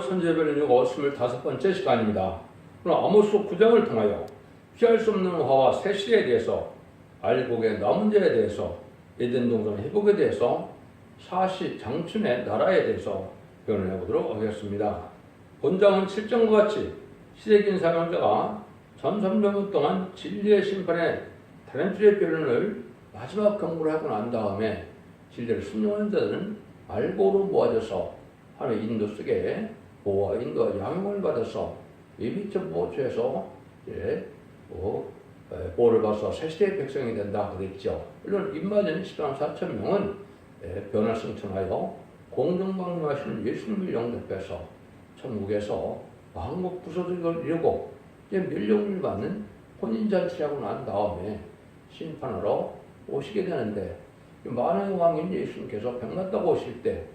선제별력 25번째 시간입니다. 오늘 아모스 9장을 통하여 피할 수 없는 화와 새 시대에 대해서, 알곡의 나문제에 대해서, 에덴 동산 회복에 대해서, 사시 장춘의 나라에 대해서 변론해 보도록 하겠습니다. 본장은 7장과 같이 시대긴 사명자가 1300년 동안 진리의 심판에 다른 주의 변론을 마지막 경고를 하고 난 다음에 진리를 순종하는 자들은 알곡으로 모아져서 하나님의 인도 속에 보호와 인도와 양육을 받아서 예비적 보호처에서 보호를 받아서 새시대의 백성이 된다 그랬죠. 물론 입맞은 10만 4천 명은 변화 승천하여 공중방문하시는 예수님을 영접해서 천국에서 왕국 부서들을 이루고 이제 멸령을 받는 혼인잔치를 하고 난 다음에 심판하러 오시게 되는데, 만왕의 왕인 예수님께서 병났다고 오실 때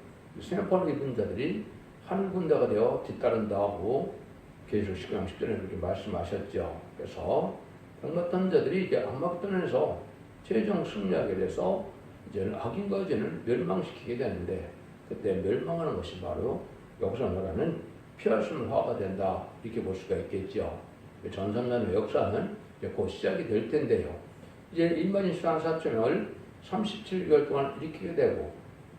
생명권을 입은 자들이 한 군대가 되어 뒤따른다고 계시록 19장 10절에 그렇게 말씀하셨죠. 그래서 병났던 자들이 이제 암막전에서 최종 승리하게 돼서 이제는 악인과 죄를 멸망시키게 되는데, 그때 멸망하는 것이 바로 여기서 말하는 피할 수 없는 화가 된다, 이렇게 볼 수가 있겠죠. 전삼년의 역사는 이제 곧 시작이 될 텐데요. 이제 일반인 수당 4천명을 37개월 동안 일으키게 되고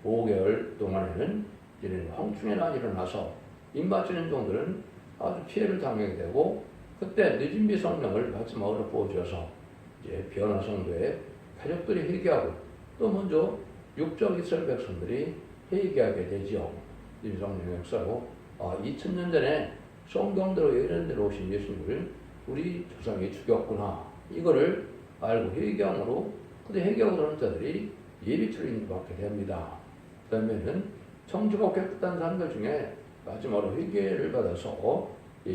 5개월 동안에는 이제는 황충의 난이 일어나서 입맞추는 종들은 아주 피해를 당하게 되고, 그때 늦은비 성령을 마지막으로 부어줘서 이제 변화 성도의 가족들이 회개하고 또 먼저 육적 이스라엘 백성들이 회개하게 되지요. 늦은비 성령의 역사로 2000년 전에 성경대로 예언대로 오신 예수님을 우리 조상이 죽였구나, 이거를 알고 회개함으로 그때 회개하고 그러는 자들이 예비처로 인도받게 됩니다. 그 다음에는 청주가 깨끗한 사람들 중에 마지막으로 회개를 받아서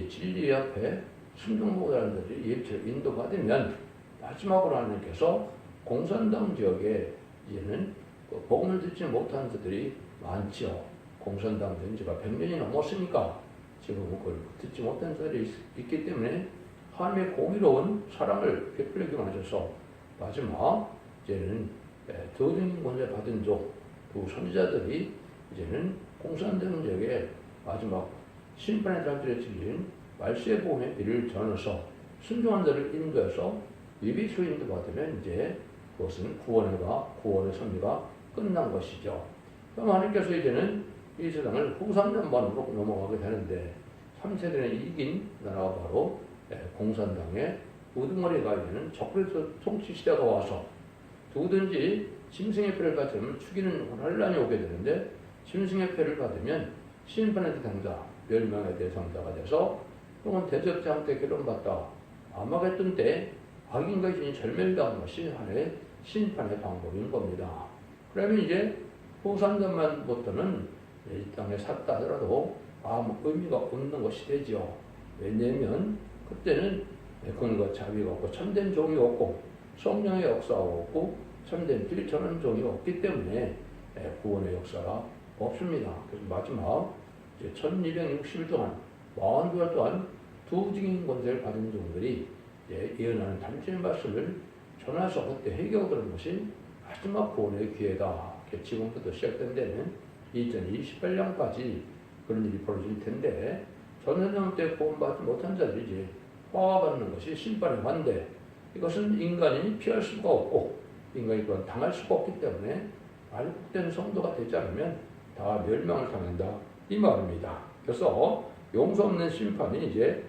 진리 앞에 순종하는 자들이 예비처로 인도받으면 마지막으로 하나님께서 공산당 지역에 이제는 복음을 듣지 못하는 자들이 많죠. 공산당 된 지가 100년이 넘었으니까 지금 그걸 듣지 못한 자들이 있기 때문에 하나님의 공의로운 사랑을 베풀기만 하셔서 마지막 이제는 더등 권세 받은 두 선지자들이 이제는 공산당 지역에 마지막 심판의 달들에 질린 말세의 복음의 비를 전해서 순종한 자를 인도해서 예비처로 인도받으면 이제 그것은 구원의 섭리가 끝난 것이죠. 그럼 하나님께서 이제는 이 세상을 후삼년반으로 넘어가게 되는데, 3세대는 이긴 나라가 바로 공산당의 우두머리가 되는 적그리스도 통치 시대가 와서 누구든지 짐승의 표를 받으면 죽이는 환란이 오게 되는데, 짐승의 표를 받으면 심판의 대상자, 멸망의 대상자가 돼서 또는 대적자 때 결론받다 아마겟돈 때 악인과 신이 절멸당한 것이 하나의 심판의 방법인 겁니다. 그러면 이제 후삼년만부터는 이 땅에 샀다 하더라도 아무 의미가 없는 것이 되죠. 왜냐하면 그때는 근거 자비가 없고 참된 종이 없고 성령의 역사가 없고 참된 필천한 종이 없기 때문에 구원의 역사가 없습니다. 그래서 마지막 1260일 동안 42일 동안 두 증인 권세를 받은 종들이 예언하는 단순한 말씀을 전해서 그때 회개하는 것이 마지막 구원의 기회다. 지금부터 시작된 데는 2028년까지 그런 일이 벌어질 텐데, 전선영 때 구원받지 못한 자들이 이제 화받는 것이 심판의 환대, 이것은 인간이 피할 수가 없고 인간이 그건 당할 수가 없기 때문에 알곡된 성도가 되지 않으면 다 멸망을 당한다, 이 말입니다. 그래서 용서 없는 심판이 이제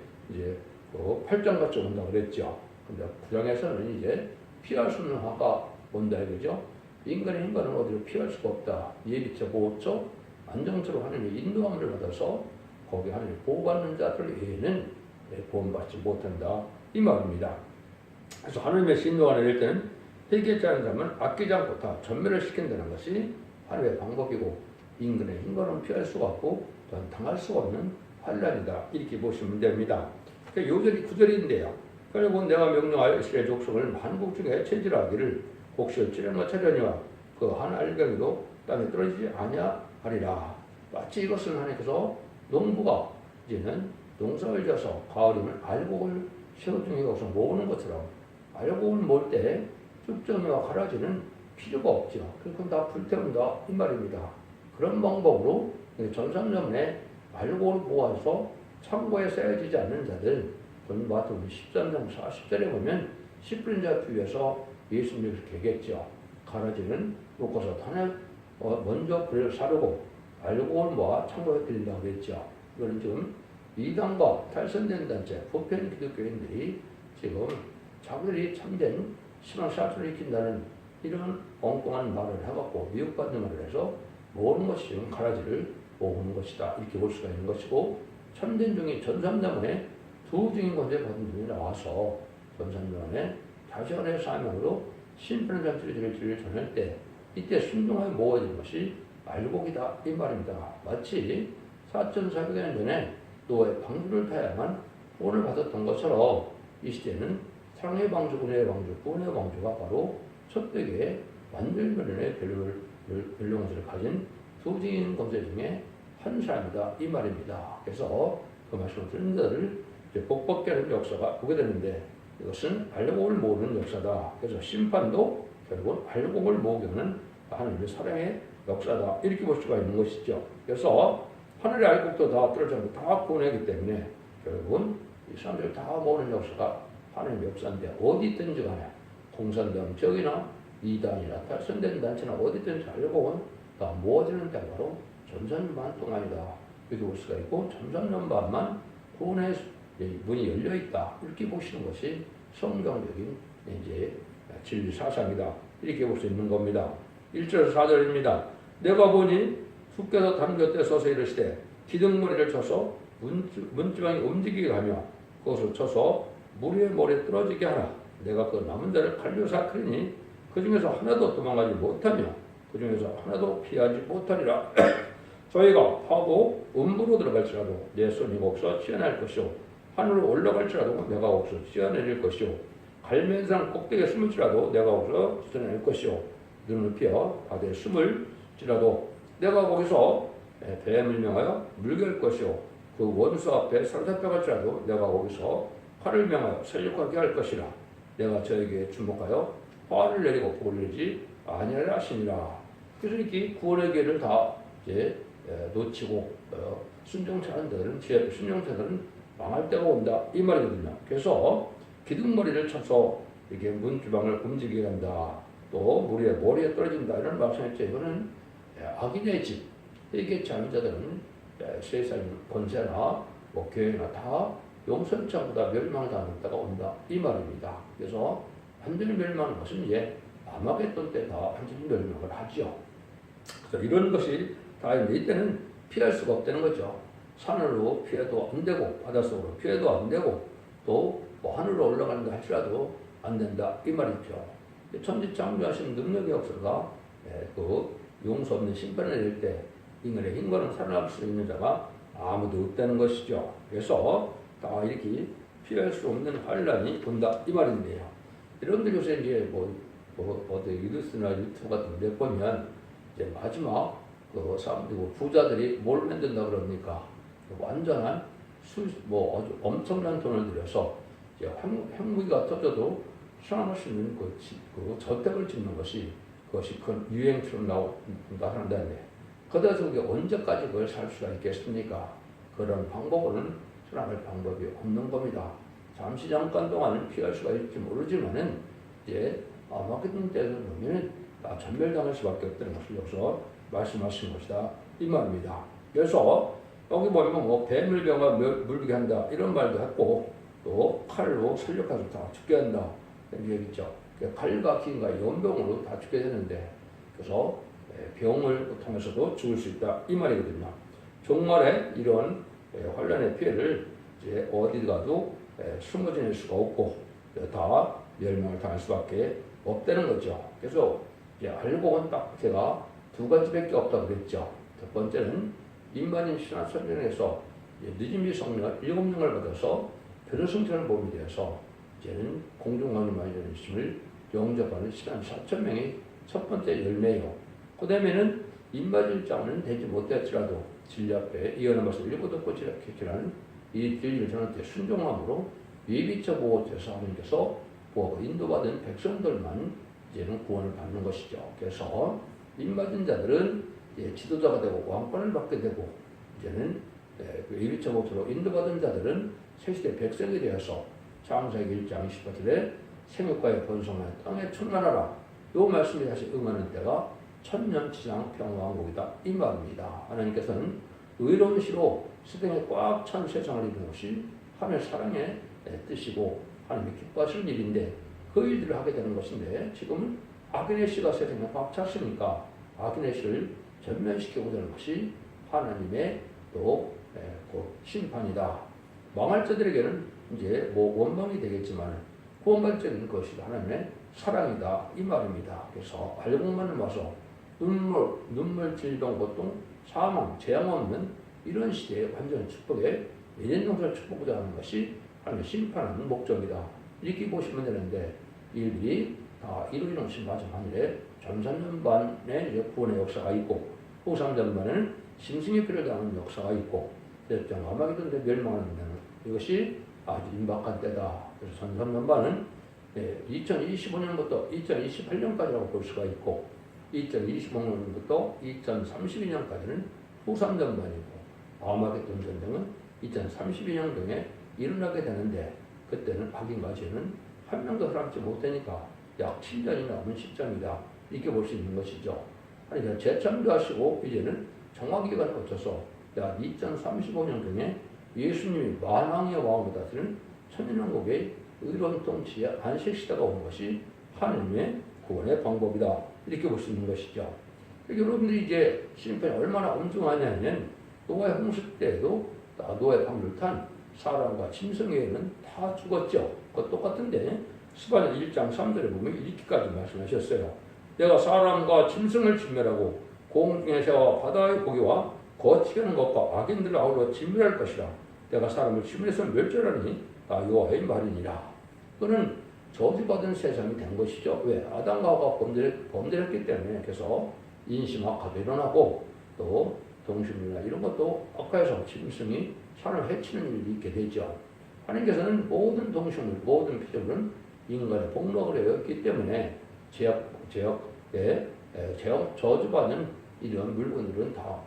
8장같이 온다 그랬죠. 근데 9장에서는 이제 피할 수 없는 화가 온다 이거죠. 인간은 어디로 피할 수가 없다. 예비처, 보호처, 안정처로 하나님의 인도함을 받아서 거기 하나님의 보호받는 자들 외에는 구원받지 못한다, 이 말입니다. 그래서 하나님의 인도가 내릴 때는 회개치 않은 사람은 아끼지 않고 다 전멸을 시킨다는 것이 하나님의 방법이고, 인간의 힘과는 피할 수가 없고 또한 당할 수가 없는 환란이다, 이렇게 보시면 됩니다. 요절이 9절인데요. 그리고 내가 명령하여 이스라엘 족속을 만국 중에 체질하기를 곡식을 찌르며 차려니와 그 한 알갱이도 땅에 떨어지지 아니하리라. 마치 이것은 하나님께서 농부가 이제는 농사를 져서 가을이면 알곡을 쉐어중에 가서 모으는 것처럼 알곡을 모을 때 쭉정이와 가라지는 필요가 없죠. 그건 다 불태운다, 이 말입니다. 그런 방법으로 전삼년에 알고를 모아서 창고에 쌓여지지 않는 자들, 그건 마태복음 13장 40절에 보면 10분자 비유에서 예수님이 그렇게 얘기했죠. 가라지는 놓고서 먼저 불을 사르고 알고를 모아 창고에 들인다고 그랬죠. 이거는 지금 이단과 탈선된 단체, 보편 기독교인들이 지금 자기들이 참된 신앙사실을 익힌다는 이런 엉뚱한 말을 해갖고 미혹받는 말을 해서 모르는 것이 지금 가라지를 모으는 것이다. 이렇게 볼 수가 있는 것이고, 참된 종이 전삼자문에 두 증인 권세 받은 분이 나와서 전삼자문에 자신의 사명으로 심판의 잔치를 전할 때 이때 순종하여 모아진 것이 알곡이다 이 말입니다. 마치 4,400년 전에 노아의 방주를 타야만 구원을 받았던 것처럼 이 시대는 사랑의 방주, 은혜의 방주, 구원의 방주가 바로 첫 대계의 완전변론의 변론을 가진 두 증인 권세 중에 한 사람이다 이 말입니다. 그래서 그 말씀을 듣는 자들을 복 받게 하는 역사가 보게 되는데, 이것은 알곡을 모으는 역사다. 그래서 심판도 결국은 알곡을 모으게 하는 하나님의 사랑의 역사다. 이렇게 볼 수가 있는 것이죠. 그래서 하늘의 알곡도 다 떨어져서 다 구원하기 때문에 결국은 이 사람들을 다 모으는 역사가 하나님의 역사인데, 어디 있든지 간에 공산당 적이나 이단이나 탈선된 단체나 어디 있든지 알곡은 다 모아지는 때가 바로 전산만 동안이다. 이렇게 볼 수가 있고, 전산년 반만 구원의 문이 열려 있다. 이렇게 보시는 것이 성경적인 이제 진리 사상이다. 이렇게 볼 수 있는 겁니다. 1절에서 4절입니다. 내가 보니 주께서 담곁에 서서 이르시되 기둥머리를 쳐서 문지방이 움직이게 하며 그것을 쳐서 물 위에 모래에 떨어지게 하라. 내가 그 남은 자를 칼로 삭히니 그 중에서 하나도 도망가지 못하며 그 중에서 하나도 피하지 못하리라. 저희가 파고 음부로 들어갈지라도 내 손이 없어 튀어날 것이요 하늘로 올라갈지라도 내가 없어 튀어내릴 것이요 갈면산 꼭대기에 숨을지라도 내가 없어 튀어낼 것이요 눈을 피어 바다에 숨을지라도 내가 거기서 뱀을 명하여 물갤 것이요 그 원수 앞에 사로잡혀갈지라도 내가 거기서 활을 명하여 살육하게 할 것이라. 내가 저에게 주목하여 화를 내리고 복을 내지 아니하리라 하시니라. 그래서 이렇게 구원의 길을 다 이제 놓치고 순종치 않은 자들은 순종자들은 망할 때가 온다 이 말이거든요. 그래서 기둥머리를 쳐서 이렇게 문주방을 움직이게 한다. 또 물에 머리에 떨어진다 이런 말씀했죠. 이거는 악인의 집, 회개치 않은 자들은 세상 권세나 뭐 교회나 다 용서치 않고 다 멸망을 당할 때가 온다 이 말입니다. 그래서 완전히 멸망하는 것은 이제 아마겟돈 때 다 완전히 멸망을 하죠. 그래서 이런 것이 다 이때는 피할 수가 없다는 거죠. 산으로 피해도 안 되고 바닷속으로 피해도 안 되고 또 뭐 하늘로 올라간다 할지라도 안 된다 이 말이죠. 천지창조하신 능력의 역사가 그 용서 없는 심판을 내릴 때 인간의 힘과는 살아남을 수 있는 자가 아무도 없다는 것이죠. 그래서 다 이렇게 피할 수 없는 환란이 온다 이 말인데요. 여러분들 요새 이제 어디 뉴스나 유튜브 같은 데 보면 이제 마지막 그 사람들이 부자들이 뭘 만든다 그럽니까? 완전한 아주 엄청난 돈을 들여서 이제 핵무기가 터져도 살아날 수 있는 그 저택을 짓는 것이 그것이 큰 유행처럼 나타난다는데, 그래서 그게 언제까지 그걸 살 수가 있겠습니까? 그런 방법은 살아날 방법이 없는 겁니다. 잠시 잠깐 동안은 피할 수가 있을지 모르지만은 이제 아마겟돈 때를 보면은 다 전멸당할 수밖에 없다는 것을 여기서 말씀하신 것이다 이 말입니다. 그래서 여기 보면 뭐 뱀을 병아 물게 한다 이런 말도 했고, 또 칼로 살육해서 다 죽게 한다 이런 얘기죠. 칼과 기인과 연병으로 다 죽게 되는데, 그래서 병을 통해서도 죽을 수 있다 이 말이거든요. 종말에 이런 환란의 피해를 이제 어디 가도 숨어 지낼 수가 없고 다 멸망을 당할 수밖에 없다는 거죠. 그래서 이제 알곡은 딱 제가 두 가지밖에 없다고 그랬죠. 첫 번째는 인간인 신앙 선전에서 늦은비 성령을 7명을 받아서 변호승천을 몸이 되어서 이제는 공중강림하여 열심을 영접하는 신앙 4,000명이 첫 번째 열매요. 그 다음에는 입맞을 되지 못했지라도 진리 앞에 이어는 것을 일부 듣고 지라는 이 진리를 전할 때 순종함으로 예비처 보호처에서 하나님께서 보호가 인도받은 백성들만 이제는 구원을 받는 것이죠. 그래서 입맞은 자들은 지도자가 되고 왕권을 받게 되고 이제는 그 예비처 모토로 인도받은 자들은 새시대 백성이 되어서 창세기 1장 28절에 생육과의 번성하여 땅에 충만하라. 요 말씀이 다시 응하는 때가 천년치상 평화왕국이다. 이 말입니다. 하나님께서는 의로운 시로 수등에 꽉 찬 세상을 이루는 것이 하나님의 사랑의 뜻이고 하나님이 기뻐하시는 일인데 그 일들을 하게 되는 것인데 지금은 악인의 씨가 세상에 꽉 찼으니까 악인의 씨를 전면시키고자 하는 것이 하나님의 또 심판이다. 망할 자들에게는 이제 원망이 되겠지만 구원받는 것이 하나님의 사랑이다. 이 말입니다. 그래서 알곡만을 와서 눈물, 질병, 고통, 사망, 재앙 없는 이런 시대에 완전한 축복에 예전용사를 축복하자 하는 것이 하나님의 심판하는 목적이다. 이렇게 보시면 되는데 일들이 다 이루어지는 것이 마지막에 전산전반의 구원의 역사가 있고 후 3전반에는 심승의 피를 당하는 역사가 있고 대장 아마게돈데 멸망하는 이것이 아주 임박한 때다. 그래서 전산전반은 2025년부터 2028년까지라고 볼 수가 있고 2025년부터 2032년까지는 후삼전반이고 아마게돈 전쟁은 2032년경에 일어나게 되는데 그때는 악인과 죄는 한 명도 살아남지 못하니까 약 7년이 남은 시점이다. 이렇게 볼 수 있는 것이죠. 그러니까 재창조하시고 이제는 정화기간을 거쳐서 약 2035년경에 예수님이 만왕의 왕으로 다스리는 천년왕국의 의로운 통치의 안식시대가 온 것이 하나님의 구원의 방법이다. 이렇게 볼 수 있는 것이죠. 여러분들이 이제 심판이 얼마나 엄중하냐면 노아의 홍수 때에도 노아의 방주를 탄 사람과 짐승에는 다 죽었죠. 그것 똑같은데 스바냐 1장 3절에 보면 이렇게까지 말씀하셨어요. 내가 사람과 짐승을 진멸하고 공중의 새와 바다의 고기와 거치는 것과 악인들을 아우러 진멸할 것이라. 내가 사람을 진멸해서 멸절하니 나 여호와의 말이니라. 그는 저주받은 세상이 된 것이죠. 왜? 아담과 하와가 범죄를 했기 때문에. 그래서 인심 악화도 일어나고 또 동식물이나 이런 것도 악화해서 짐승이 사람을 해치는 일이 있게 되죠. 하나님께서는 모든 동식물, 모든 피조물은 인간의 복록을 해왔기 때문에 저주받는 이런 물건들은 다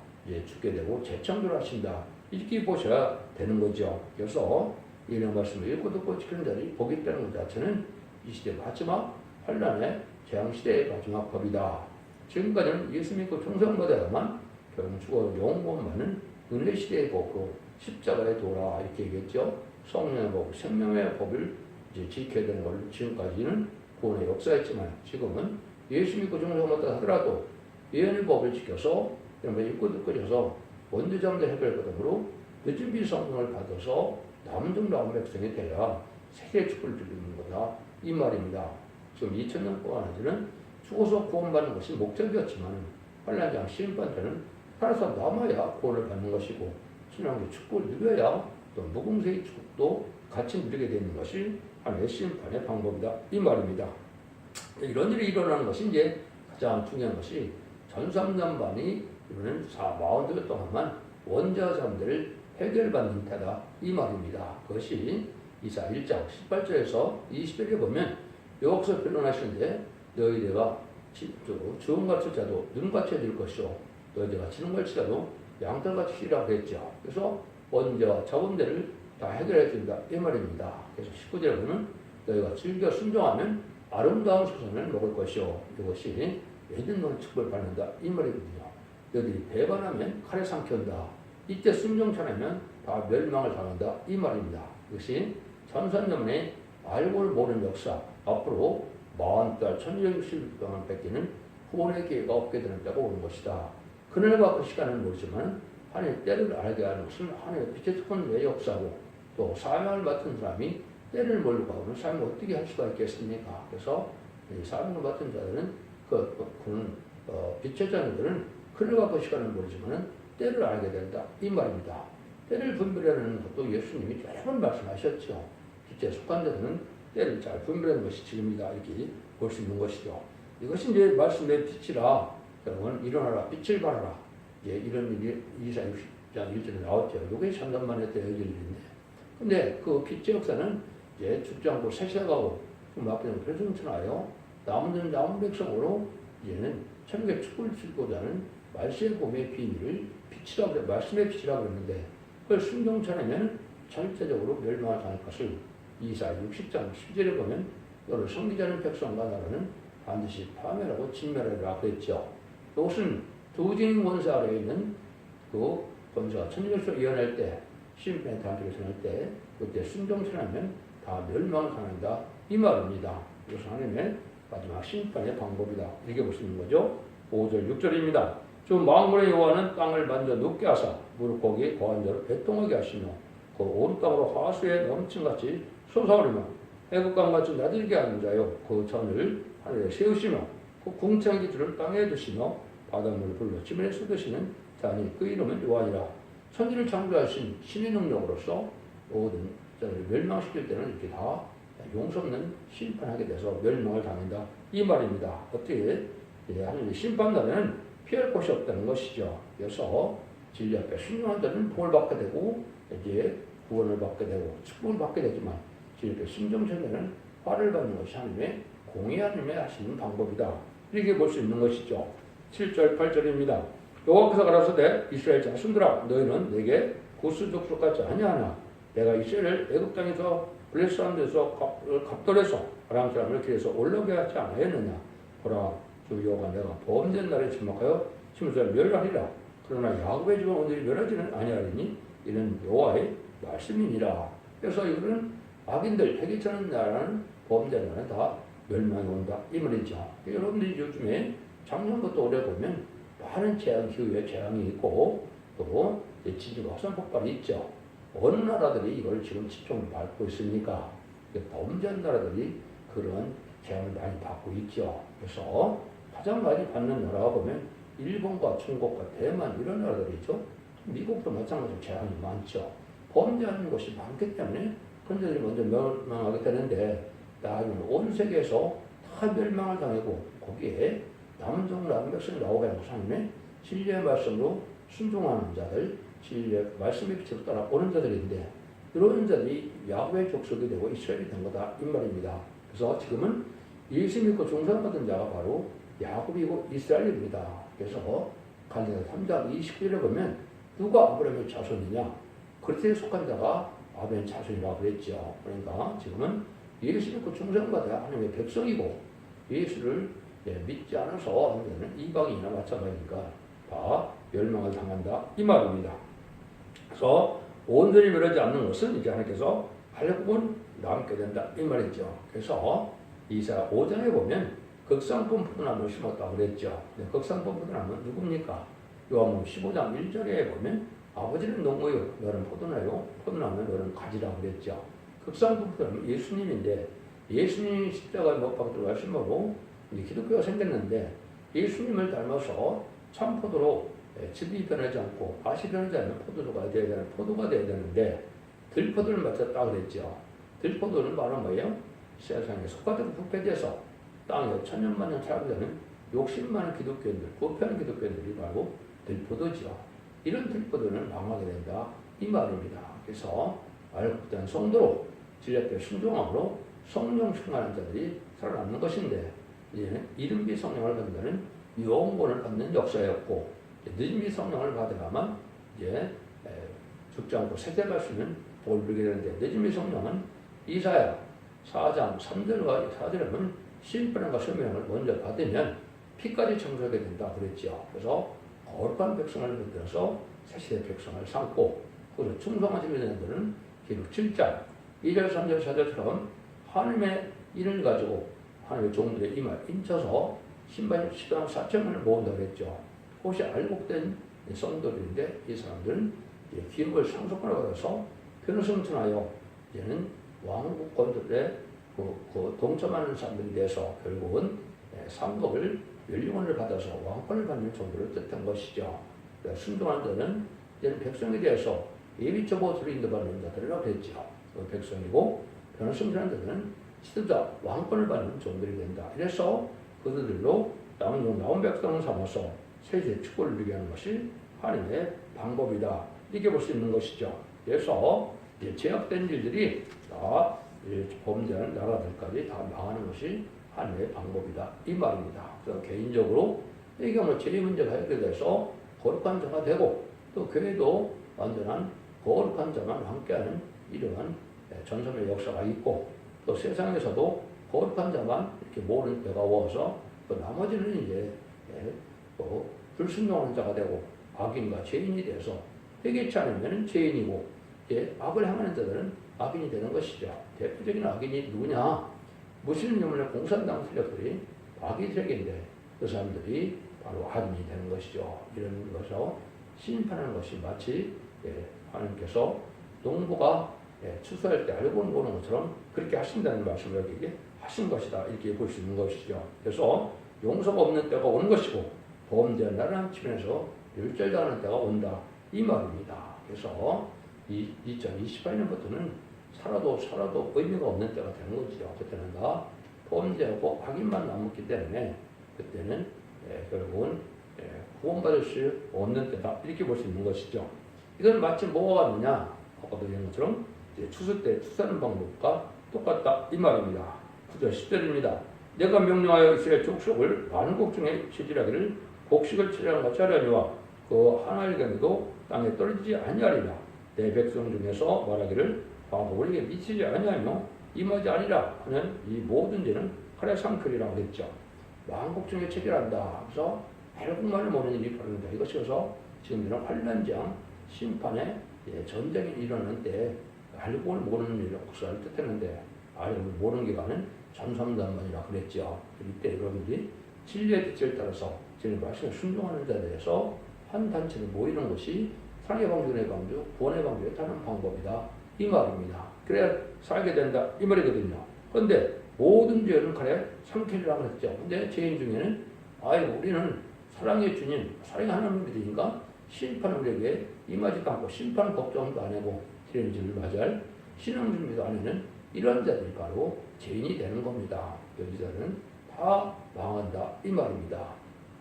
죽게 되고 재창조를 하신다. 이렇게 보셔야 되는 거죠. 그래서 이런 말씀을 읽고 듣고 지키는 자들이 복이 있다는 것 자체는 이 시대 마지막 환란의 재앙시대의 마지막 법이다. 지금까지는 예수 믿고 충성받아야만 결국 죽어 영원만은 은혜 시대의 법으로 십자가의 도라 이렇게 얘기했죠. 성령의 법, 생명의 법을 이제 지켜야 되는 걸로 지금까지는 구원의 역사였지만 지금은 예수 믿고 충성받아 하더라도 예언의 법을 지켜서 읽고 듣고 해서 원죄자들 해결받음으로 늦은 비성공을 받아서 남중 나온 백성이 되어야 세계 축복을 누리는 거다. 이 말입니다. 지금 2000년 동안에는 죽어서 구원받는 것이 목적이었지만 환란장 심판 때는 살아서 남아야 구원을 받는 것이고 신앙의 축복을 누려야 또 무궁세의 축복도 같이 누리게 되는 것이 하나님의 심판의 방법이다. 이 말입니다. 이런 일이 일어나는 것이 이제 가장 중요한 것이 전삼전반이 이번엔 40여 동안만 원죄와 잠들을 해결받는 때다. 이 말입니다. 그것이 이사 1장 18절에서 20절에 보면 여호와께서 변론하시는데 너희들과 주홍같이 자도 눈같이 될 것이요 너희들과 지능같이 자도 양털같이 희라고 했죠. 그래서 원죄와 자본들을 다 해결해 준다. 이 말입니다. 그래서 19절에 보면 너희가 즐겨 순종하면 아름다운 소선을 먹을 것이요 이것이 예전의 축복을 받는다. 이 말이거든요. 너희들이 배반하면 칼에 삼켜온다. 이때 순종차라면 다 멸망을 당한다. 이 말입니다. 이것이 천산년에 알고를 모르는 역사, 앞으로 40달, 1260일 동안 뺏기는 후원의 기회가 없게 되는 때가 오는 것이다. 그날과 그 시간은 모르지만 하나님의 때를 알게 하는 것은 하나님의 빛의 특권의 역사고 또 사명을 맡은 사람이 때를 모르고 하면 사명을 어떻게 할 수가 있겠습니까? 그래서 이 사명을 맡은 자들은 빛의 자녀들은 그날과 그 시간은 모르지만 때를 알게 된다. 이 말입니다. 때를 분별하는 것도 예수님이 여러 번 말씀하셨죠. 빛에 속한 자들은 때를 잘 분별하는 것이 지금이다. 이렇게 볼 수 있는 것이죠. 이것이 이제 말씀의 빛이라 여러분 일어나라 빛을 발하라. 이런 일이 이사 60장 1절에 나왔죠. 이게 잠깐만에 되어질 일인데 근데 그 빛의 역사는 이제 죽지 않고 세세가고 앞에는 표정천하여 남은 백성으로 이제는 천국의 축복을 주고자 하는 말씀의 봄의 비밀을 빛이라고 그래 말씀의 빛이라고 그랬는데 그걸 순종처라면 절대적으로 멸망을 당할 것을 이사 60장 10절에 보면 너를 섬기지 않는 백성과 나라는 반드시 파멸하고 진멸하리라 그랬죠. 이것은 두 진인 권세 아래에 있는 그 권세가 천지적으로 이어날 때 심판의 단계를 전할 때 그때 순종처라면 다 멸망을 당한다 이 말입니다. 이것은 하나님의 마지막 심판의 방법이다 이렇게 볼 수 있는 거죠. 5절 6절입니다. 주 만군의 여호와는 땅을 만져 눕게 하사 무릎 거기에 거한 자를 배통하게 하시며 그 온 땅으로 하수에 넘친같이 솟아오르며 애국강같이 나들게 하는 자요 그 전을 하늘에 세우시며 그 궁창 기초를 땅에 두시며 바닷물을 불러 지면에 쏟으시는 자니 그 이름은 여호와니라. 천지를 창조하신 신의 능력으로서 모든 자를 멸망시킬 때는 이렇게 다 용서 없는 심판하게 돼서 멸망을 당한다 이 말입니다. 어떻게 하나님의 심판날에는 피할 곳이 없다는 것이죠. 그래서 진리 앞에 순종한 자는 복을 받게 되고 이제 구원을 받게 되고 축복을 받게 되지만 진리 앞에 순종전에는 화를 받는 것이 하나님의 공의 하나님의 하시는 방법이다 이렇게 볼 수 있는 것이죠. 7절 8절입니다. 여호와께서 가라사대 이스라엘 자손들아 너희는 내게 구스 족속같이 아니하나 내가 이스라엘을 애굽 땅에서 블레 사람들에서 갑돌에서 아람 사람을 길에서 올라오게 하지 않았느냐. 보라 주 여호와가 내가 범죄한 날에 침묵하여 침묵을 멸하리라. 그러나 야곱의 집은 오늘이 멸하지는 아니하리니 이는 여호와의 말씀이니라. 그래서 이거는 악인들 회개하는 나라는 범죄한 날은 다 멸망이 온다 이 말이죠. 여러분들이 요즘에 작년부터 올해 보면 많은 재앙 기후에 재앙이 있고 또 지진과 화산 폭발이 있죠. 어느 나라들이 이걸 지금 집중을 받고 있습니까? 범죄한 나라들이 그런 재앙을 많이 받고 있죠. 그래서 가장 많이 받는 나라가 보면 일본과 중국과 대만 이런 나라들이죠. 미국도 마찬가지로 재앙이 많죠. 범죄하는 것이 많기 때문에 그런 데들이 먼저 멸망하게 되는데 나중에 온 세계에서 다 멸망을 당하고 거기에 남은 종 남은 백성이 나오게 하고 하나님의 진리의 말씀으로 순종하는 자들, 진리의 말씀의 빛으로 따라오는 자들인데 이런 자들이 야곱의 족속이 되고 이스라엘이 된 거다 이 말입니다. 그래서 지금은 예수 믿고 종상받은 자가 바로 야곱이고 이스라엘입니다. 그래서 갈라디아 3장 29절에 보면 누가 아브라함의 자손이냐? 그리스도에 속한 자가 아브라함의 자손이라고 그랬죠. 그러니까 지금은 예수 믿고 종상받아야 하나님의 백성이고 예수를 믿지 않아서 하면 이방인이나 마찬가지니까 다 멸망을 당한다 이 말입니다. 그래서 온전히 멸하지 않는 것은 이제 하나님께서 결국은 남게 된다 이 말이죠. 그래서 이사 5장에 보면 극상품 포도나무를 심었다고 그랬죠. 극상품 포도나무는 누굽니까? 요한복음 15장 1절에 보면 아버지는 농부요 너는 포도나요 포도나무는 너는 가지라고 그랬죠. 극상품 포도나무는 예수님인데 예수님이 십자가에 못 박혀 들어가심으로 기독교가 생겼는데 예수님을 닮아서 참포도로 즙이 변하지 않고 맛이 변하지 않는 포도가 되어야 되는데 들포도를 맡았다 그랬죠. 들포도는 바로 뭐예요? 세상에 속가득 부패돼서 땅에 천년만년 살고 되는 욕심 많은 기독교인들, 부패하는 기독교인들이 바로 들포도죠. 이런 들포도는 망하게 된다 이 말입니다. 그래서 알곡된 성도로 진리 앞에 순종함으로 성령 충만한 자들이 살아남는 것인데 이제는 이른비 성령을 받는 영권을 받는 역사였고 늦은비 성령을 받아야만 이제 죽지 않고 세대갈 수 있는 복을 누리게 되는데 늦은비 성령은 이사야 4장 3절과 4절에는 심판과 소명을 먼저 받으면 피까지 청소하게 된다 그랬죠. 그래서 거룩한 백성을 만들어서 새시대 백성을 삼고 그리고 충성하시게 되는 자들은 기록 7장 2절 3절 4절처럼 하나님의 일을 가지고 하나님의 종들의 이말 인쳐서 신발 10당 4천만을 모은다고 했죠. 그것이 알곡된 성도들인데 이 사람들은 기업을 상속권을 받아서 변호성천하여 이제는 왕국권들의 그 동참하는 사람들이 돼서 결국은 상급을 연령원을 받아서 왕권을 받는 정도를 뜻한 것이죠. 순종한 자는 이제는 백성에 대해서 예비처보수로 인도받는 자들이라고 했죠. 그 백성이고 변호성천한 자들은 지도자 왕권을 받는 종들이 된다. 이래서 그들로 나온 백성을 삼아서 세세의 축복을 누리게 하는 것이 하나님의 방법이다. 이렇게 볼 수 있는 것이죠. 그래서 제약된 일들이 다 범죄하는 나라들까지 다 망하는 것이 하나님의 방법이다. 이 말입니다. 그래서 개인적으로 이게 뭐 죄의 문제가 해결돼서 거룩한 자가 되고 또 교회도 완전한 거룩한 자만 함께하는 이러한 전섬의 역사가 있고 또 세상에서도 거룩한 자만 이렇게 모으는 때가 와서 또 나머지는 이제 또 불순종하는 자가 되고 악인과 죄인이 돼서 회개치 않으면 죄인이고 악을 행하는 자들은 악인이 되는 것이죠. 대표적인 악인이 누구냐? 무슬림 유물의 공산당 세력들이 악의 세력인데 그 사람들이 바로 악인이 되는 것이죠. 이런 것을 심판하는 것이 마치 하나님께서 농부가 추수할 때 알고 보는 것처럼 그렇게 하신다는 말씀을 여기 하신 것이다. 이렇게 볼 수 있는 것이죠. 그래서 용서가 없는 때가 오는 것이고 범죄한 나라는 치면서 율절당하는 때가 온다. 이 말입니다. 그래서 2028년부터는 살아도 의미가 없는 때가 되는 거죠. 그때는 다 범죄하고 악인만 남았기 때문에 그때는 결국은 구원받을 수 없는 때다. 이렇게 볼 수 있는 것이죠. 이건 마치 뭐가 같느냐? 아까도 얘기한 것처럼 추수 때 추수하는 방법과 똑같다. 이 말입니다. 9절 10절입니다. 내가 명령하여 이스라엘 족속을 많은 곡중에 취질하기를 곡식을 취하는 같이 하려니와 그 하나일견에도 땅에 떨어지지 아니하리라. 내 백성 중에서 말하기를 우리에게 미치지 아니하며 임하지 아니라 하는 이 모든 죄는 칼에 상클이라고 했죠. 만국 중에 체결한다. 그래서 한국말을 모르는 일이 벌어진다. 이것이어서 지금은 환란장 심판에 전쟁이 일어나는 때 알고는 모르는 일을 역사를 뜻했는데 알고 모르는 기간은 전삼단만이라 그랬죠. 이때 여러분들이 진리의 빛을 따라서 지금 말씀에 순종하는 자들에서 한 단체로 모이는 것이 사랑의 방주의 방주, 구원의 방주에 타는 방법이다. 이 말입니다. 그래야 살게 된다. 이 말이거든요. 그런데 모든 죄는 칼에 상켈이라고 했죠. 근데 죄인 중에는 우리는 사랑의 주님, 사랑의 하나님을 믿으니까 심판을 우리에게 임하지도 않고 심판 걱정도 안 하고 죄인들을 맞이할 신앙 준비도 안 하는 이런 자들이 바로 죄인이 되는 겁니다. 여기서는 다 망한다. 이 말입니다.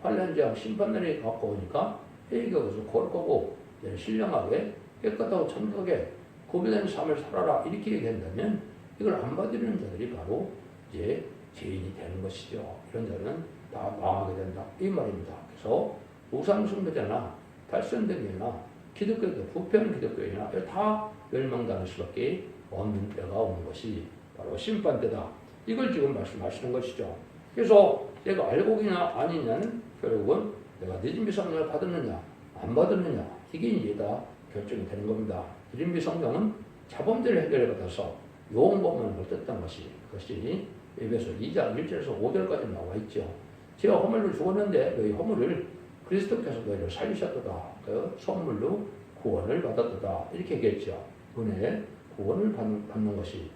환란장 심판날이 가까우니까 회개하고서 거룩하고 신령하게 깨끗하고 천국에 구별된 삶을 살아라 이렇게 얘기한다면 이걸 안 받으려는 자들이 바로 이제 죄인이 되는 것이죠. 이런 자는 다 망하게 된다. 이 말입니다. 그래서 우상숭배자나 탈선대교나 기독교도 부패한 기독교이나 다 멸망당할 수밖에 없는 때가 오는 것이 바로 심판 때다. 이걸 지금 말씀하시는 것이죠. 그래서 내가 알고기냐 아니냐는 결국은 내가 늦은비 성령을 받았느냐 안 받았느냐 이게 이제 다 결정이 되는 겁니다. 늦은비 성령은 자범죄를 해결받아서 요원법만을 뜻한 그것이 에베소 2장 1절에서 5절까지 나와 있죠. 제가 허물로 죽었는데 너희 허물을 그리스도께서 너희를 살리셨도다. 그 선물로 구원을 받았도다. 이렇게 얘기했죠. 은혜, 구원을 받는 것이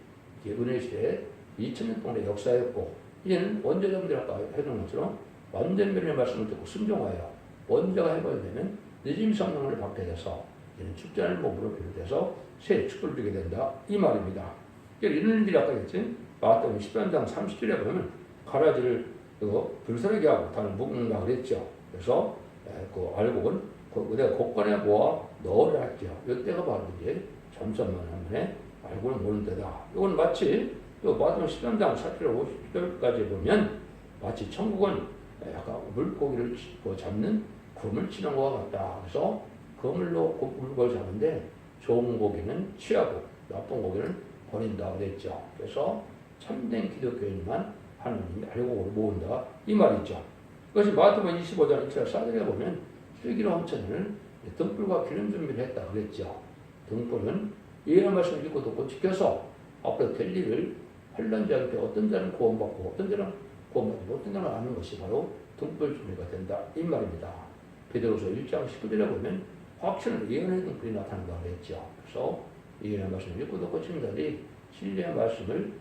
은혜 시대에 2000년 동안의 역사였고 이제는 원죄자분들이 아까 해놓은 것처럼 완전 변의 말씀을 듣고 순종하여 원죄가 해결되면 늦은 성령을 받게 돼서 이제는 축제하는 몸으로 비롯해서 새 축복을 주게 된다. 이 말입니다. 이런 일들이 아까 했지. 마태복음 13장 30절에 보면 가라지를 불사르게 하고 다는 묶는다 그랬죠. 그래서 그 알곡은 내가 곳간에 모아 넣으라 했죠. 이때가 바로 이제 점선만 하면 알고는 모르는 때다. 이건 마치 마태복음 13장 4절에서 50절까지 보면 마치 천국은 약간 물고기를 잡는 그물 치는 것과 같다. 그래서 그물로 물고기를 잡는데 좋은 고기는 취하고 나쁜 고기는 버린다 그랬죠. 그래서 참된 기독교인만 하나님이 알곡을 모은다. 이 말이죠. 그것이 마태복음 25장 1절 4절에 보면 슬기로운 헌천을 등불과 기름 준비를 했다 그랬죠. 등불은 예언의 말씀을 읽고 듣고 지켜서 앞으로 될 일을 환란자한테 어떤 자는 구원받고 어떤 자는 구원받고 어떤 자는 아는 것이 바로 등불 준비가 된다. 이 말입니다. 베드로서 1장 19절에 보면 확신을 예언의 등불이 나타난다 그랬죠. 그래서 예언의 말씀을 읽고 듣고 지킨 자들이 진리의 말씀을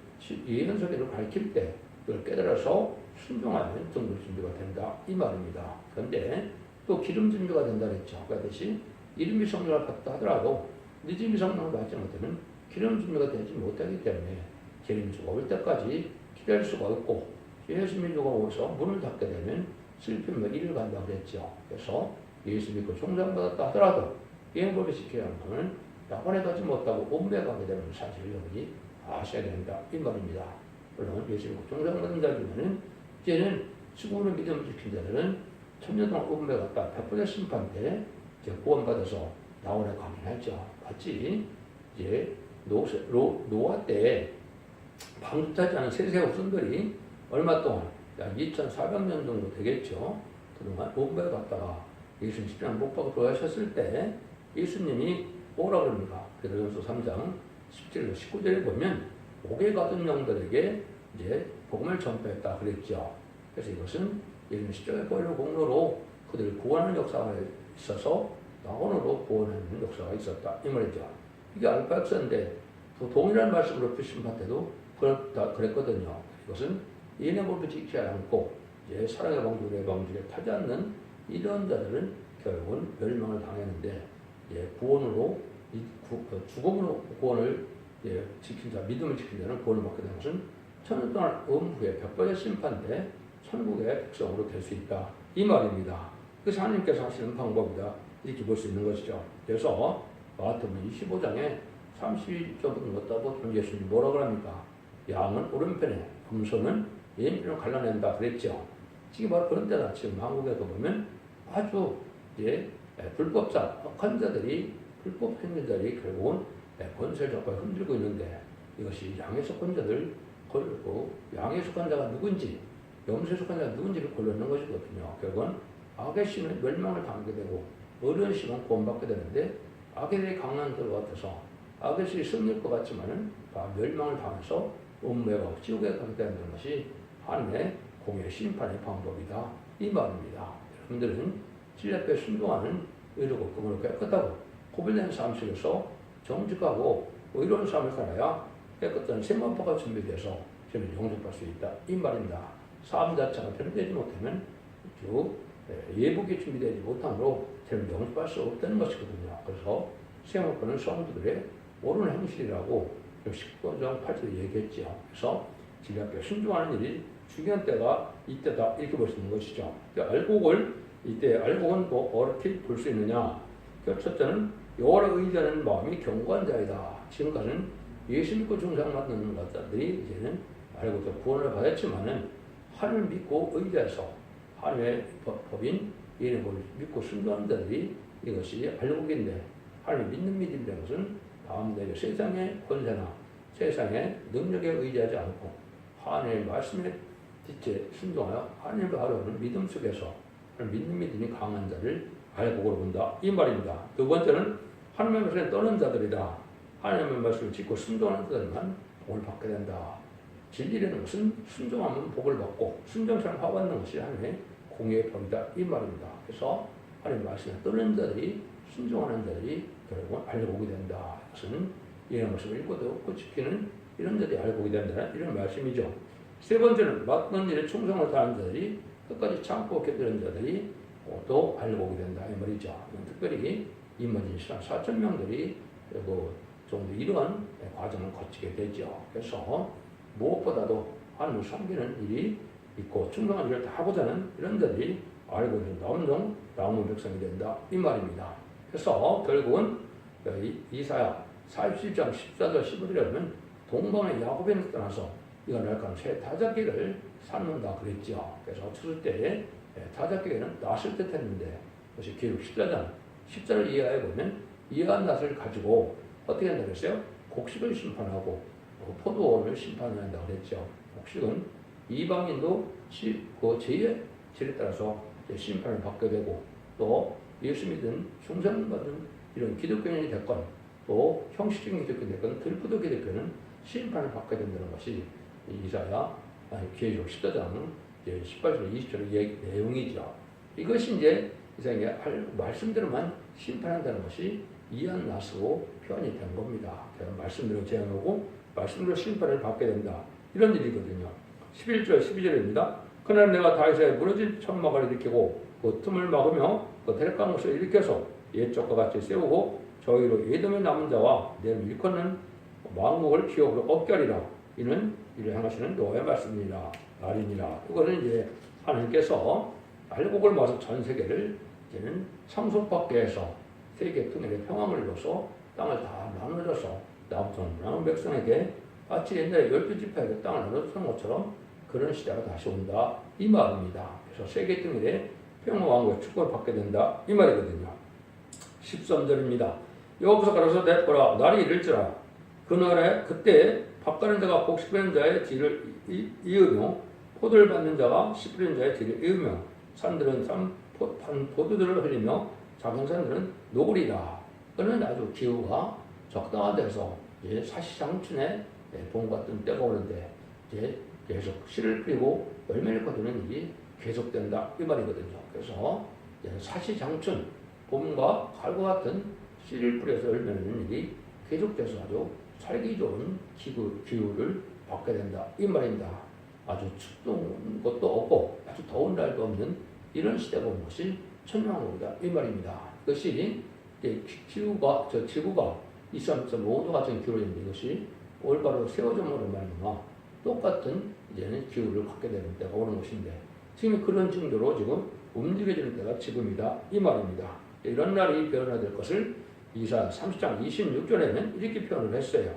예언 속에로 가르칠 때 그걸 깨달아서 순종하면 등불 준비가 된다. 이 말입니다. 그런데 또 기름 준비가 된다 그랬죠. 그렇듯이 이름이 성령을 받다 하더라도 늦음이 성령을 받지 못하면 기름 준비가 되지 못하기 때문에 기름주가 올 때까지 기다릴 수가 없고 예수님이 오셔서 문을 닫게 되면 슬픔과 이를 간다 그랬죠. 그래서 예수 믿고 종상받았다 하더라도 예언법을 지켜야 하는 야간에 가지 못하고 옴매가게 되는 사실을 여러분이 아셔야 된다. 이 말입니다. 물론 예수 믿고 종상받는 자 중에는 이제는 수고를 믿음을 지킨 자들은 천년 동안 옴매갔다 100% 심판 때 구원받아서 나오라 가긴 하죠. 마치 이제 노화 때 방조차지 않은 세세 후손들이 얼마 동안 약 2,400년 정도 되겠죠. 그동안 목배 갔다가 예수님 십자가에 못 박아 돌아가셨을 때 예수님이 뭐라 그럽니까? 베드로전서 3장 17절 19절에 보면 목에 가둔 영들에게 이제 복음을 전파했다 그랬죠. 그래서 이것은 예수님 십자가의 보혈의 공로로 그들을 구원하는 역사가 있어서 낙원으로 구원하는 역사가 있었다 이 말이죠. 이게 알파 역사인데 동일한 말씀으로 표시받을 때도 그랬거든요. 이것은 예언의 법을 지키지 않고 이제 사랑의 방주의 방주에 타지 않는 이런 자들은 결국은 멸망을 당했는데 구원으로 죽음으로 구원을 지킨 자, 믿음을 지킨 자는 구원을 받게 되는 것은 천년 동안 후에 벽벌의 심판대 천국의 백성으로 될 수 있다 이 말입니다. 그래서 하나님께서 하시는 방법이다 이렇게 볼 수 있는 것이죠. 그래서 마태복음 25장에 32절부터 걷다 예수님이 뭐라고 합니까? 양은 오른편에 음소는 왼편으로 갈라낸다 그랬죠. 지금 바로 그런 때다. 지금 한국에도 보면 아주 불법자, 악한 자들이 불법 행위자들이 결국은 권세를 잡고 흔들고 있는데 이것이 양에 속한 자들 걸고 양에 속한 자가 누군지 염소에 속한 자가 누군지를 걸러내는 것이거든요. 결국은 악의 씨는 멸망을 당하게 되고 어려운 씨는 구원받게 되는데 악의 강한 것 같아서 악의 씨 승리할 것 같지만은 다 멸망을 당해서 음부에 지옥에 가게 되는 것이 하나님의 공의 심판의 방법이다 이 말입니다. 여러분들은 진리 앞에 순종하는 의롭고 그분을 깨끗하고 구별된 삶 속에서 정직하고 의로운 삶을 살아야 깨끗한 생명포가 준비돼서 저는 영접할 수 있다 이 말입니다. 삶 자체가 변화되지 못하면 예복이 준비되지 못함으로 저는 영접할 수 없다는 것이거든요. 그래서 생명포는 성도들의 옳은 행실이라고 19장 8절에 얘기했죠. 그래서 진리 앞에 순종하는 일이 중요한 때가 이때다 이렇게 볼 수 있는 것이죠. 알곡을 이때 알곡은 어떻게 볼 수 있느냐? 첫째는 여호와를 의지하는 마음이 견고한 자이다. 지금까지는 예수 믿고 중상 받는 자들이 이제는 알고서 구원을 받았지만은 하나님을 믿고 의지해서 하나님의 법인 예언의 법을 믿고 순종하는 자들이 이것이 알곡인데 하나님 믿는 믿음이라는 것은 다음날 세상의 권세나 세상의 능력에 의지하지 않고 하나님의 말씀에 빛에 순종하여 하나님을 바라보는 믿음 속에서 믿는 믿음이 강한 자를 알곡으로 본다 이 말입니다. 두 번째는 하나님의 말씀에 떠는 자들이다. 하나님의 말씀을 짓고 순종하는 자들만 복을 받게 된다. 진리라는 것은 순종하면 복을 받고 순종처럼 화받는 것이 하나님의 공의의 법이다 이 말입니다. 그래서 하나님의 말씀에 떠는 자들이 순종하는 자들이 결국은 알곡이 된다. 이것은 이런 말씀을 읽고 듣고 지키는 이런 자들이 알곡이 된다는 이런 말씀이죠. 세 번째는 맡는 일에 충성을 다하는 자들이 끝까지 참고 견디는 자들이 또 알곡이 된다 이 말이죠. 특별히 임마진 신앙 4,000명들이 정도 이러한 과정을 거치게 되죠. 그래서 무엇보다도 하나님을 섬기는 일이 있고 충성한 일을 다 하고자 하는 이런 자들이 알고 있는 남종 남은 백성이 된다 이 말입니다. 그래서 결국은 이사야 47장 14절 15절에 보면 동방의 야곱에서 떠나서 이가 날까는 새 타작기를 쌓는다 그랬죠. 그래서 추수 때에 타작기는 낫을 뜻했는데 그것이 기록 14절 이하에 보면 이해한 낫을 가지고 어떻게 한다고 했어요? 곡식을 심판하고 포도원을 심판한다 그랬죠. 곡식은 이방인도 그 죄의 질에 따라서 심판을 받게 되고 또 예수 믿은 충성받은 이런 기독교인이 됐건 또 형식적인 기독교인이 됐건 들부도 기독교는 심판을 받게 된다는 것이 이사야 계시록 14장 18절 20절의 내용이죠. 이것이 이제 이사야의 말씀대로만 심판한다는 것이 이한 낫으로 표현이 된 겁니다. 말씀대로 제안하고 말씀대로 심판을 받게 된다. 이런 일이거든요. 11절 12절입니다. 그날 내가 다윗의 무너진 천막을 일으키고 그 틈을 막으며 그 대략한 것을 일으켜서 옛적과 같이 세우고 저희로 에돔의 남은 자와 내 일컫는 왕국을 기업으로 얻게 하리라. 이는 이를 향하시는 여호와의 말씀이니라 말이니라. 이거는 이제 하나님께서 알곡을 모아서 전 세계를 이제는 상속받게 해서 세계 통일의 평화를 이뤄서 땅을 다 나눠줘서 남은 백성에게 마치 옛날에 12지파에게 땅을 나눠주는 것처럼 그런 시대가 다시 온다 이 말입니다. 그래서 세계 통일의 평화 왕국의 축복을 받게 된다 이 말이거든요. 13절입니다. 여기서 가로서 대보라 날이 이를지라 그날에 그때 밥 가는 자가 곡식 베는 자의 뒤를 이으며 포도를 받는 자가 씨 뿌리는 자의 뒤를 이으며 산들은 포도들을 흘리며 작은 산들은 녹으리라. 그는 아주 기후가 적당한 데서 이제 사시장춘에 봄 같은 때가 오는데 이제 계속 씨를 뿌리고 열매를 거두는 일이 계속된다 이 말이거든요. 그래서 사시장춘 봄과 가을과 같은 씨를 뿌려서 열매 맺는 일이 계속돼서 아주 살기 좋은 기후를 받게 된다 이 말입니다. 아주 춥던 것도 없고 아주 더운 날도 없는 이런 시대가 온 것이 천년왕국이다 이 말입니다. 이것이 지구가 23.5도 같은 기울어진데 이것이 올바로 세워져버린 말이나 똑같은 이제는 기후를 갖게 되는 때가 오는 것인데 지금 그런 징조로 지금 움직여지는 때가 지금이다 이 말입니다. 이런 날이 변화될 것을 이사 30장 26절에는 이렇게 표현을 했어요.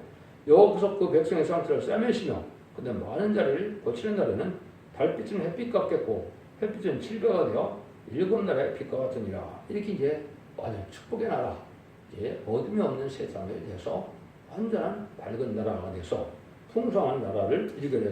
여호와께서 그 백성의 상태를 싸매시며 근데 많은 자리를 고치는 날에는 달빛은 햇빛 같겠고 햇빛은 7배가 되어 7날의 빛과 같으니라. 이렇게 이제 완전 축복의 나라, 이제 어둠이 없는 세상에 대해서 완전한 밝은 나라가 돼서 풍성한 나라를 이루게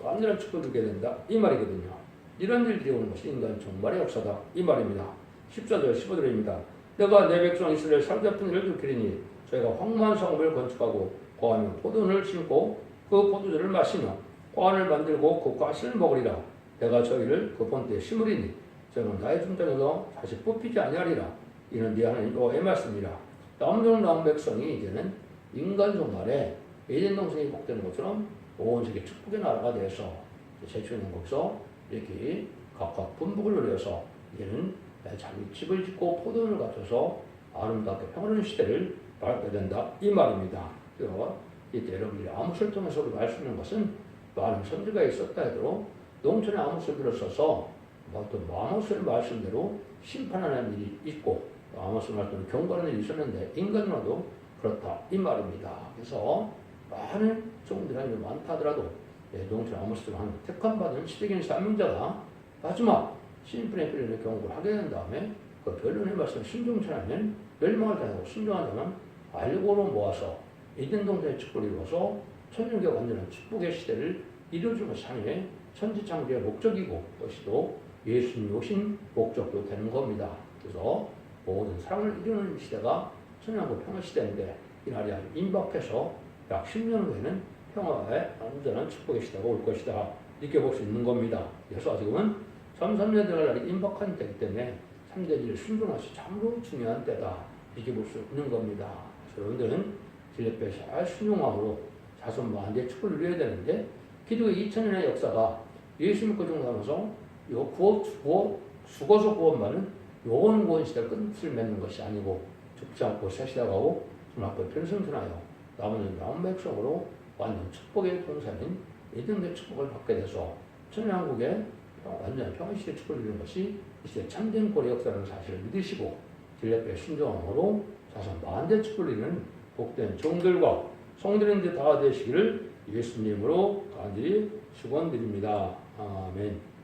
완전한 축복을 주게 된다 이 말이거든요. 이런 일들이 오는 것이 인간 종말의 역사다 이 말입니다. 14절 15절입니다. 내가 내 백성 이스라엘 사로잡힌 일을 일으키리니 저희가 황무한 성읍을 건축하고 거하며 포도원을 심고 그 포도주를 마시며 과안을 만들고 그 과실을 먹으리라. 내가 저희를 그 본때에 심으리니 저는 나의 중장에서 다시 뽑히지 아니하리라. 이는 네 하나님 여호와의 말씀이라. 남종 나온 백성이 이제는 인간 종말에 에덴 동산이 복되는 것처럼 온 세계 축복의 나라가 되어서 제출하는 것에서 이렇게 각각 분복을 누려서 이제는 자기 집을 짓고 포도원을 갖춰서 아름답게 평화로운 시대를 밟게 된다 이 말입니다. 그래서 이때 여러분들이 아모스를 통해서 알 수 있는 것은 많은 선지가 있었다 해도 농촌에 아모스를 써서 어떤 아모스의 말씀대로 심판하는 일이 있고 아모스 말씀으로 경고하는 일이 있었는데 인간으로도 그렇다 이 말입니다. 그래서 많은 종들이 많다 하더라도 농촌 아모스를 한 택함받은 시대적인 사명자가 마지막 신분의 필요를 경고를 하게 된 다음에 그 변론의 말씀을 순종치 않으면 멸망을 당하고 순종하자면 알고로 모아서 에덴 동산의 축복을 이루어서 천년계 완전한 축복의 시대를 이루어주는 것이 하나님의 천지창조의 목적이고 그것이 또 예수님이 오신 목적도 되는 겁니다. 그래서 모든 사랑을 이루는 시대가 천년왕국 평화 시대인데 이날이 아주 임박해서 약 10년 후에는 평화의 완전한 축복의 시대가 올 것이다. 이렇게 볼 수 있는 겁니다. 그래서 지금은 33년 들어갈 날이 임박한 때이기 때문에 3대지를 순종하시 참으로 중요한 때다. 이렇게 볼 수 있는 겁니다. 그래서 여러분들은 진례에 잘 순종함으로 자손 만대의 축복을 누려야 되는데 기독의 2000년의 역사가 예수 믿고 종사하면서 죽어서 구원받는 영원 구원 시대를 끝을 맺는 것이 아니고 죽지 않고 새 시작하고 앞으로 편승천하여 남은 백성으로 완전 축복의 동산인 에덴의 축복을 받게 돼서 천년왕국의 완전 평화시대의 축복을 누리는 것이 이 시대 참된 고려 역사라는 사실을 믿으시고 진례에 순종함으로 자손 만대 축복을 누리는 복된 종들과 성들인들 다 되시기를 예수님으로 간절히 축원드립니다. 아멘.